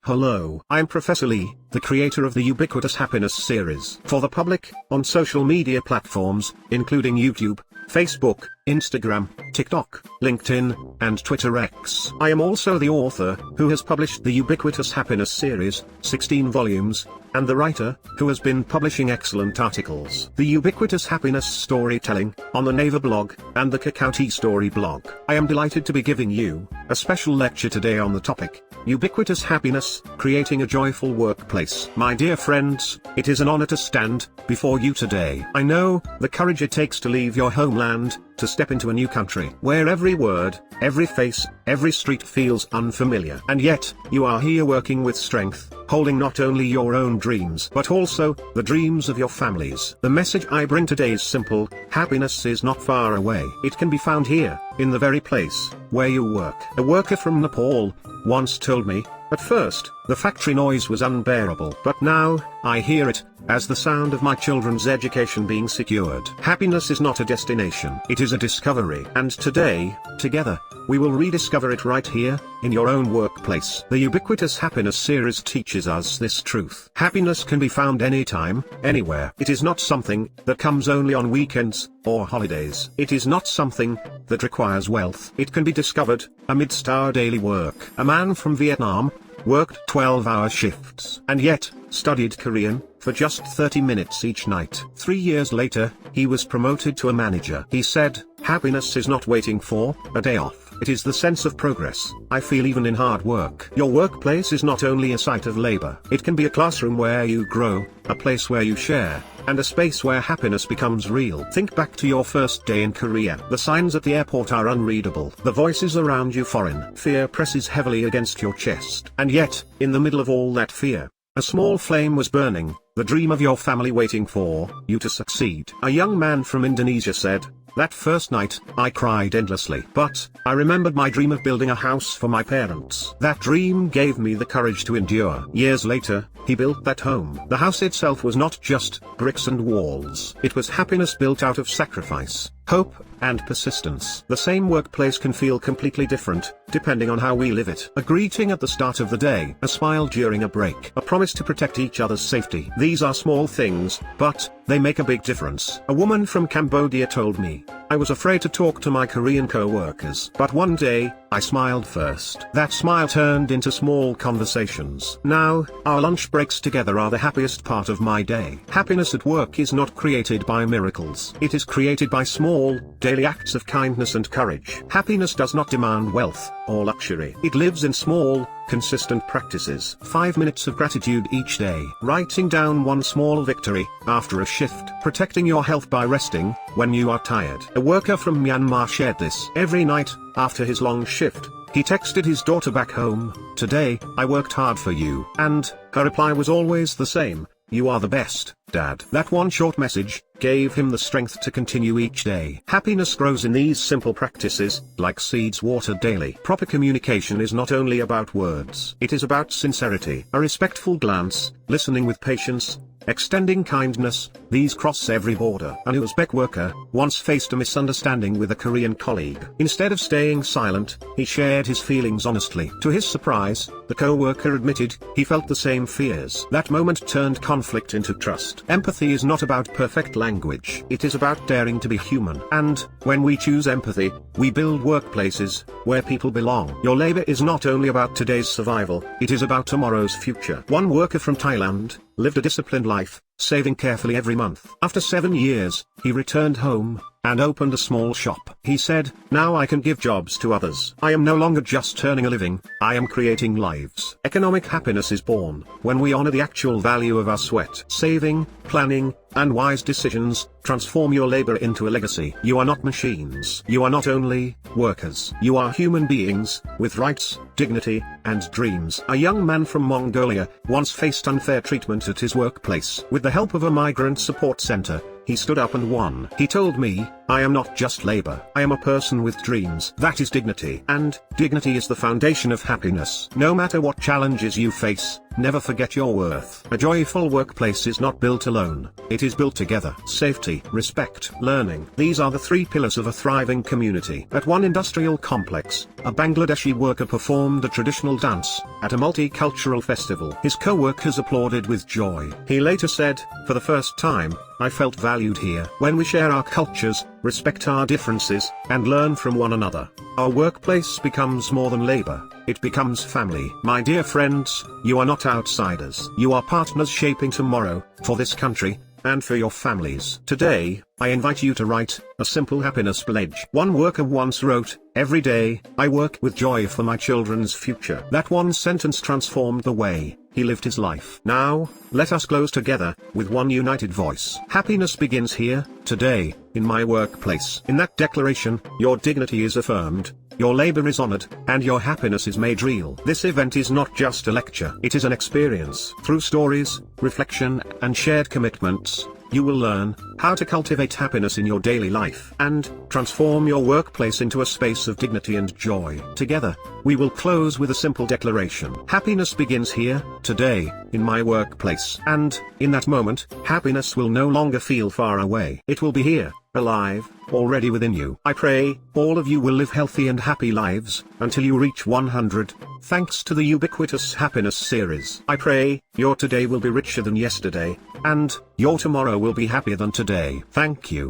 Hello, I'm Professor Lee, the creator of the Ubiquitous Happiness Series. For the public, on social media platforms, including YouTube, Facebook, Instagram, TikTok, LinkedIn, and Twitter X. I am also the author, who has published the Ubiquitous Happiness Series, 16 volumes, and the writer, who has been publishing excellent articles. The Ubiquitous Happiness Storytelling, on the Naver blog, and the Cacao Tea Story blog. I am delighted to be giving you a special lecture today on the topic, Ubiquitous Happiness, Creating a Joyful Workplace. My dear friends, it is an honor to stand before you today. I know the courage it takes to leave your homeland, to step into a new country, where every word, every face, every street feels unfamiliar. And yet, you are here working with strength, holding not only your own dreams, but also the dreams of your families. The message I bring today is simple: happiness is not far away. It can be found here, in the very place where you work. A worker from Nepal once told me, at first, the factory noise was unbearable, but now, I hear it as the sound of my children's education being secured. Happiness is not a destination, it is a discovery. And today, together, we will rediscover it right here, in your own workplace. The Ubiquitous Happiness Series teaches us this truth. Happiness can be found anytime, anywhere. It is not something that comes only on weekends or holidays. It is not something that requires wealth. It can be discovered amidst our daily work. A man from Vietnam worked 12-hour shifts, and yet, studied Korean, for just 30 minutes each night. 3 years later, he was promoted to a manager. He said, happiness is not waiting for a day off. It is the sense of progress I feel even in hard work. Your workplace is not only a site of labor. It can be a classroom where you grow, a place where you share, and a space where happiness becomes real. Think back to your first day in Korea. The signs at the airport are unreadable. The voices around you foreign. Fear presses heavily against your chest. And yet, in the middle of all that fear, a small flame was burning, the dream of your family waiting for you to succeed. A young man from Indonesia said, that first night, I cried endlessly. But, I remembered my dream of building a house for my parents. That dream gave me the courage to endure. Years later, he built that home. The house itself was not just bricks and walls. It was happiness built out of sacrifice, hope, and persistence. The same workplace can feel completely different, depending on how we live it. A greeting at the start of the day, a smile during a break, a promise to protect each other's safety. These are small things, but they make a big difference. A woman from Cambodia told me, I was afraid to talk to my Korean co-workers, but one day, I smiled first. That smile turned into small conversations. Now, our lunch breaks together are the happiest part of my day. Happiness at work is not created by miracles. It is created by small, daily acts of kindness and courage. Happiness does not demand wealth or luxury. It lives in small, consistent practices. 5 minutes of gratitude each day. Writing down one small victory after a shift. Protecting your health by resting when you are tired. A worker from Myanmar shared this. Every night, after his long shift, he texted his daughter back home, today, I worked hard for you. And, her reply was always the same, you are the best, Dad. That one short message gave him the strength to continue each day. Happiness grows in these simple practices, like seeds watered daily. Proper communication is not only about words. It is about sincerity. A respectful glance, listening with patience, extending kindness, these cross every border. An Uzbek worker once faced a misunderstanding with a Korean colleague. Instead of staying silent, he shared his feelings honestly. To his surprise, the co-worker admitted he felt the same fears. That moment turned conflict into trust. Empathy is not about perfect language. It is about daring to be human. And, when we choose empathy, we build workplaces where people belong. Your labor is not only about today's survival, it is about tomorrow's future. One worker from Thailand lived a disciplined life, saving carefully every month. After 7 years, he returned home and opened a small shop. He said, now I can give jobs to others. I am no longer just earning a living, I am creating lives. Economic happiness is born when we honor the actual value of our sweat. Saving, planning, and wise decisions transform your labor into a legacy. You are not machines. You are not only workers. You are human beings with rights, dignity, and dreams. A young man from Mongolia once faced unfair treatment at his workplace. With the help of a migrant support center, he stood up and won. He told me, I am not just labor. I am a person with dreams. That is dignity. And dignity is the foundation of happiness. No matter what challenges you face, never forget your worth. A joyful workplace is not built alone. It is built together. Safety, respect, learning. These are the three pillars of a thriving community. At one industrial complex, a Bangladeshi worker performed a traditional dance at a multicultural festival. His co-workers applauded with joy. He later said, "For the first time, I felt valued here." When we share our cultures, respect our differences, and learn from one another, our workplace becomes more than labor. It becomes family. My dear friends, you are not outsiders. You are partners shaping tomorrow, for this country, and for your families. Today, I invite you to write a simple happiness pledge. One worker once wrote, "Every day, I work with joy for my children's future." That one sentence transformed the way he lived his life. Now, let us close together, with one united voice. Happiness begins here, today, in my workplace. In that declaration, your dignity is affirmed, your labor is honored, and your happiness is made real. This event is not just a lecture. It is an experience. Through stories, reflection, and shared commitments, you will learn how to cultivate happiness in your daily life and transform your workplace into a space of dignity and joy. Together, we will close with a simple declaration. Happiness begins here, today, in my workplace. And, in that moment, happiness will no longer feel far away. It will be here, alive, already within you. I pray all of you will live healthy and happy lives until you reach 100, thanks to the Ubiquitous Happiness Series. I pray your today will be richer than yesterday, and your tomorrow will be happier than today. Thank you.